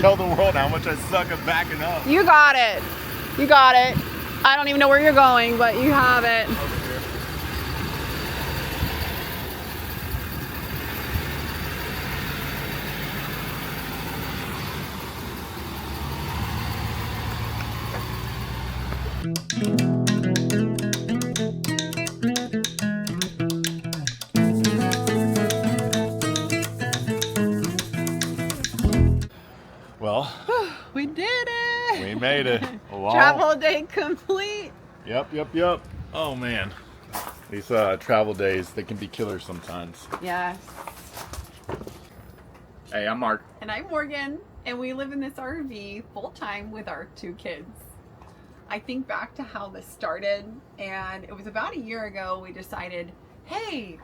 tell the world how much I suck at backing up. You got it. You got it. I don't even know where you're going, but you have it. Well, We did it. we made it. Travel day complete. Yep. Oh man, these travel days, they can be killers sometimes. Yes. Hey, I'm Mark. And I'm Morgan, and we live in this RV full time with our 2 kids. I think back to how this started, and it was about a year ago we decided, hey,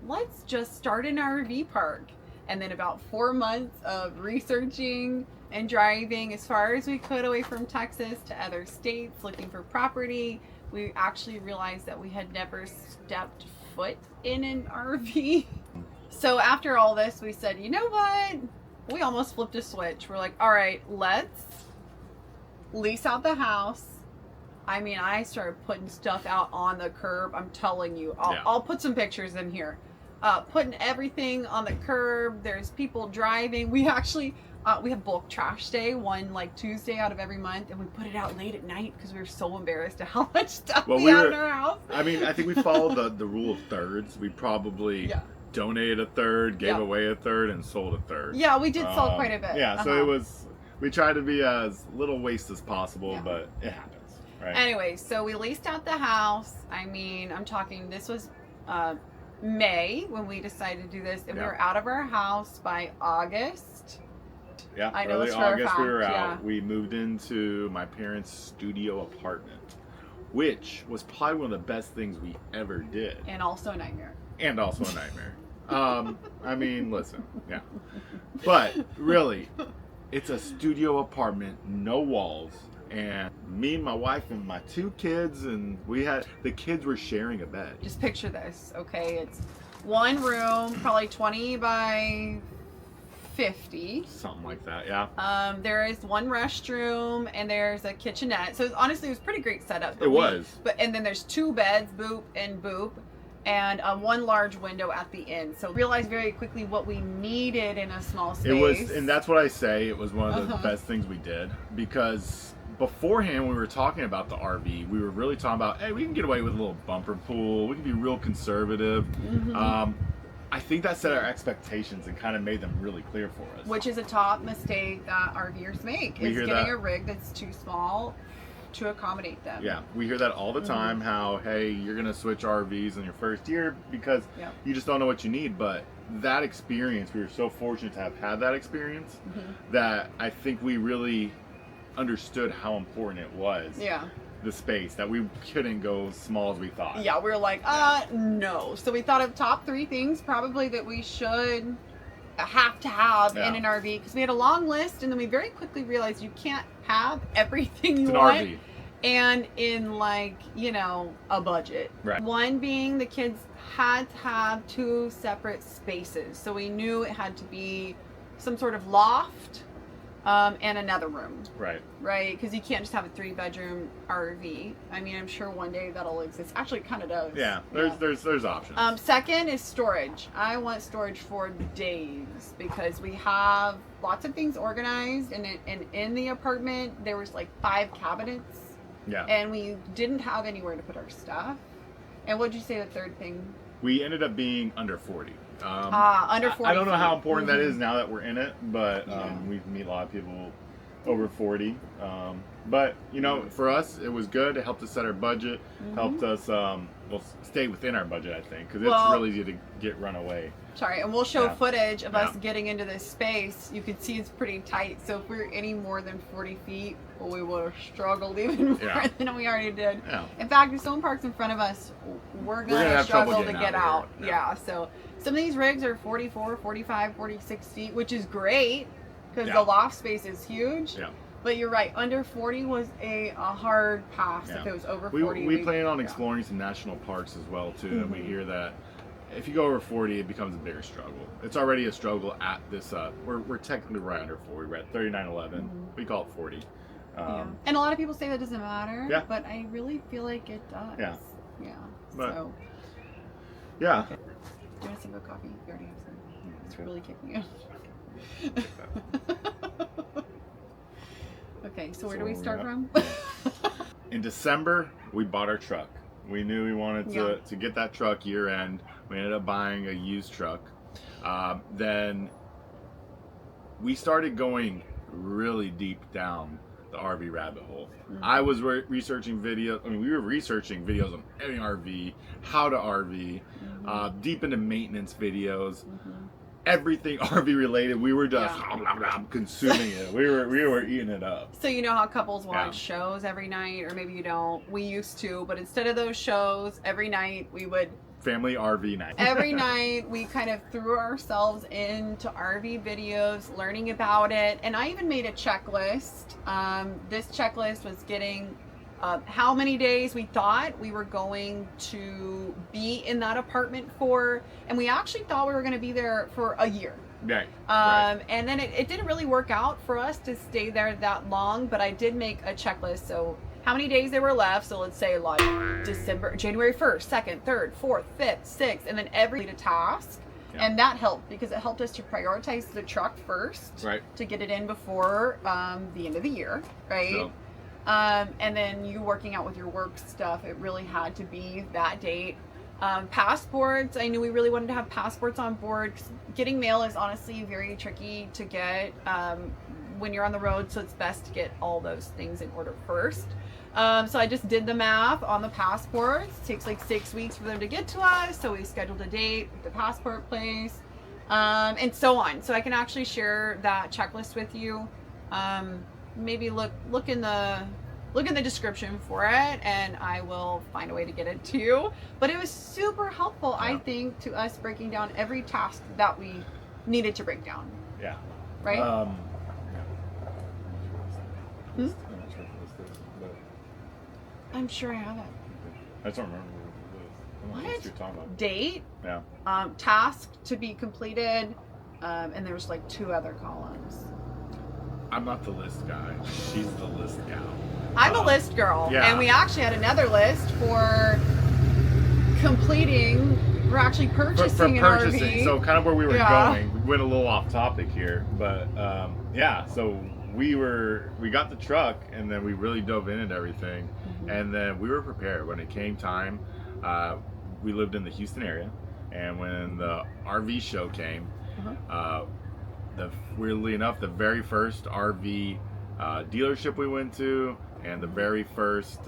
let's just start an RV park. And then about 4 months of researching and driving as far as we could away from Texas to other states looking for property, we actually realized that we had never stepped foot in an RV. So after all this, we said, you know what? We almost flipped a switch. We're like, all right, let's lease out the house. I mean, I started putting stuff out on the curb. I'm telling you, I'll put some pictures in here. Putting everything on the curb. There's people driving. We actually, we have bulk trash day, one like Tuesday out of every month, and we put it out late at night because we were so embarrassed at how much stuff we had in our house. I mean, I think we followed the rule of thirds. We probably donated a third, gave away a third, and sold a third. Yeah, we did sell quite a bit. Yeah, so it was, we tried to be as little waste as possible, but it happens. Right. Anyway, so we leased out the house. I mean, I'm talking, this was May when we decided to do this, and we were out of our house by August. Yeah, I know early this for a August fact, we were out. yeah. We moved into my parents' studio apartment, which was probably one of the best things we ever did. And also a nightmare. And also a nightmare. I mean, listen, yeah. But really, it's a studio apartment, no walls. And me, my wife, and my 2 kids, and the kids were sharing a bed. Just picture this, okay? It's one room, probably 20 by 50. Something like that, yeah. There is one restroom, and there's a kitchenette. So honestly, it was a pretty great setup. It was. And then there's 2 beds, boop and boop, and one large window at the end. So realized very quickly what we needed in a small space. It was, and that's what I say. It was one of the best things we did, because beforehand, when we were talking about the RV, we were really talking about, hey, we can get away with a little bumper pool. We can be real conservative. I think that set our expectations and kind of made them really clear for us. Which is a top mistake that RVers make, is getting a rig that's too small to accommodate them. Yeah, we hear that all the time, how, hey, you're going to switch RVs in your first year because you just don't know what you need. But that experience, we were so fortunate to have had that experience that I think we really understood how important it was. Yeah. The space, that we couldn't go as small as we thought. Yeah, we were like, no. So we thought of top 3 things probably that we should have to have in an RV, because we had a long list, and then we very quickly realized you can't have everything you want. RV. And in, like, you know, a budget. Right. One being the kids had to have 2 separate spaces. So we knew it had to be some sort of loft and another room. Right. Right? Because you can't just have a 3-bedroom RV. I mean, I'm sure one day that'll exist. Actually, it kind of does. Yeah, there's options. Second is storage. I want storage for days, because we have lots of things organized, and in the apartment there was like 5 cabinets. Yeah. And we didn't have anywhere to put our stuff. And what'd you say the third thing? We ended up being under 40. Under 40. I don't know how important that is now that we're in it, but we meet a lot of people over 40. But, you know, for us, it was good. It helped us set our budget, helped us stay within our budget, I think, because it's really easy to get run away. Sorry, and we'll show footage of us getting into this space. You can see it's pretty tight, so if we were any more than 40 feet, we would have struggled even more than we already did. Yeah. In fact, if someone parks in front of us, we're going to struggle to get out. Yeah, so some of these rigs are 44, 45, 46 feet, which is great, because the loft space is huge. Yeah. But you're right, under 40 was a hard pass if it was over 40. We plan on exploring some national parks as well, too, and we hear that if you go over 40, it becomes a bigger struggle. It's already a struggle at this. We're technically right under 40. We're at 39.11. We call it 40. Yeah. And a lot of people say that doesn't matter. Yeah. But I really feel like it does. Yeah. Yeah. But, so. Yeah. Okay. Do you want a sip of coffee? You already have some. It's really kicking out. Okay, so where do we start from? In December, we bought our truck. We knew we wanted to get that truck year end. We ended up buying a used truck. Then we started going really deep down the RV rabbit hole. I was researching videos. I mean, we were researching videos on any RV, how to RV, deep into maintenance videos. Everything RV related, we were just consuming it. We were eating it up. So you know how couples watch shows every night, or maybe you don't. We used to, but instead of those shows, every night we would family RV night. Every night we kind of threw ourselves into RV videos, learning about it, and I even made a checklist. This checklist was getting how many days we thought we were going to be in that apartment for, and we actually thought we were going to be there for a year. Right. And then it didn't really work out for us to stay there that long, but I did make a checklist. So how many days there were left? So let's say like January 1st, 2nd, 3rd, 4th, 5th, 6th, and then every task. Yeah. And that helped because it helped us to prioritize the truck first, to get it in before the end of the year, right? So. And then you working out with your work stuff, it really had to be that date. Passports, I knew we really wanted to have passports on board. Getting mail is honestly very tricky to get when you're on the road, so it's best to get all those things in order first. So I just did the math on the passports. It takes like 6 weeks for them to get to us, so we scheduled a date with the passport place, and so on. So I can actually share that checklist with you. Maybe look in the description for it, and I will find a way to get it to you. But it was super helpful, I think, to us breaking down every task that we needed to break down. Yeah. Right? I'm sure I have it. I just don't remember what you're talking about. Date. Yeah. Task to be completed, and there's like 2 other columns. I'm not the list guy. She's the list gal. I'm a list girl. Yeah. And we actually had another list for completing. We're actually purchasing an RV. So kind of where we were going. We went a little off topic here, but so we got the truck, and then we really dove into everything, and then we were prepared when it came time. We lived in the Houston area, and when the RV show came, weirdly enough, the very first RV dealership we went to, and the very first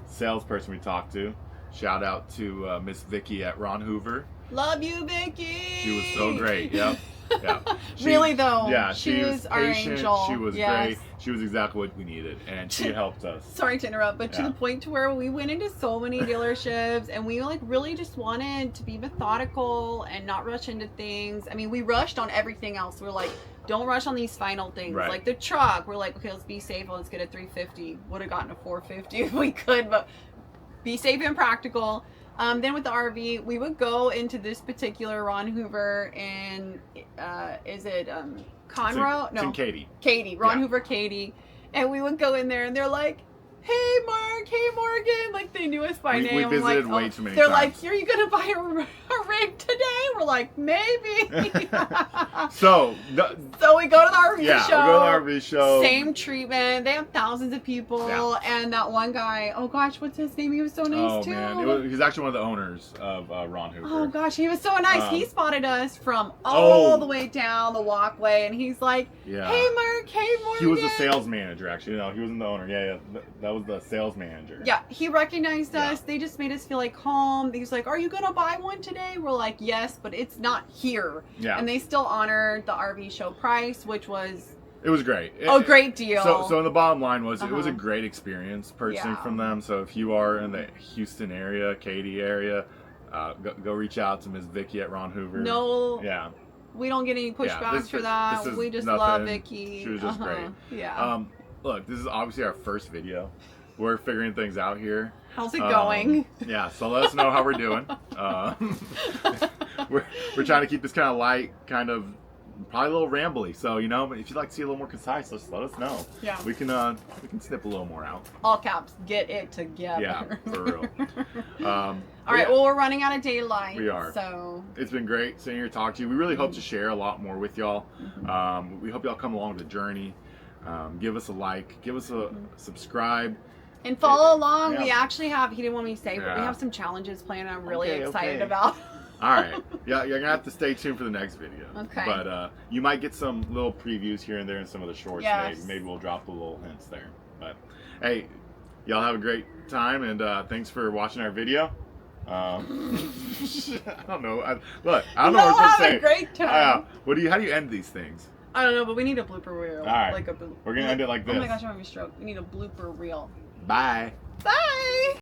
salesperson we talked to, shout out to Miss Vicky at Ron Hoover. Love you, Vicky. She was so great. Yep. Yeah. Really though. Yeah. She was our angel. She was great. She was exactly what we needed, and she helped us. Sorry to interrupt, but to the point to where we went into so many dealerships, and we like really just wanted to be methodical and not rush into things. I mean, we rushed on everything else. We're like, don't rush on these final things. Right. Like the truck, we're like, okay, let's be safe. Let's get a 350. Would have gotten a 450 if we could, but be safe and practical. Then with the RV, we would go into this particular Ron Hoover in, is it Conroe? No, Katy. Katy. Ron Hoover, Katy. And we would go in there, and they're like, hey, Mark, hey, Morgan. Like, they knew us by name. We visited way too many times. They're like, are you going to buy a rig today? We're like, maybe. So we go to the RV show. Yeah, we go to the RV show. Same treatment. They have thousands of people. Yeah. And that one guy, oh gosh, what's his name? He was so nice too. Oh, man. He's actually one of the owners of Ron Hoover. Oh gosh, he was so nice. He spotted us from all the way down the walkway, and he's like, hey, Mark, hey, Morgan. He was the sales manager, actually. No, he wasn't the owner. Yeah. That was the sales manager. Yeah, he recognized us. They just made us feel like home. He's like, are you going to buy one today? We're like, yes, but it's not here. Yeah. And they still honored the RV show price, which was... It was great. Great deal. So the bottom line was, it was a great experience purchasing from them. So if you are in the Houston area, Katy area, go reach out to Ms. Vicky at Ron Hoover. No. Yeah. We don't get any pushback for that. We just love Vicky. She was just great. Yeah. Look, this is obviously our first video. we're figuring things out here. How's it going? Yeah, so let us know how we're doing. We're trying to keep this kind of light, kind of probably a little rambly. So if you'd like to see a little more concise, just let us know. Yeah. We can snip a little more out. All caps. Get it together. Yeah, for real. All right. Well, we're running out of daylight. We are. So it's been great sitting here talking to you. We really hope to share a lot more with y'all. We hope y'all come along the journey. Give us a like. Give us a subscribe. And follow along. Yeah. We actually have, he didn't want me to say, but we have some challenges planned I'm really excited about. All right. Yeah, you're going to have to stay tuned for the next video. Okay. But you might get some little previews here and there in some of the shorts. Yes. Maybe we'll drop a little hints there. But, hey, y'all have a great time, and thanks for watching our video. I don't know. I don't know what I'm supposed to say. Have a great time. How do you end these things? I don't know, but we need a blooper reel. All right. Like We're going to end it like this. Oh my gosh, I'm having a stroke. We need a blooper reel. Bye. Bye.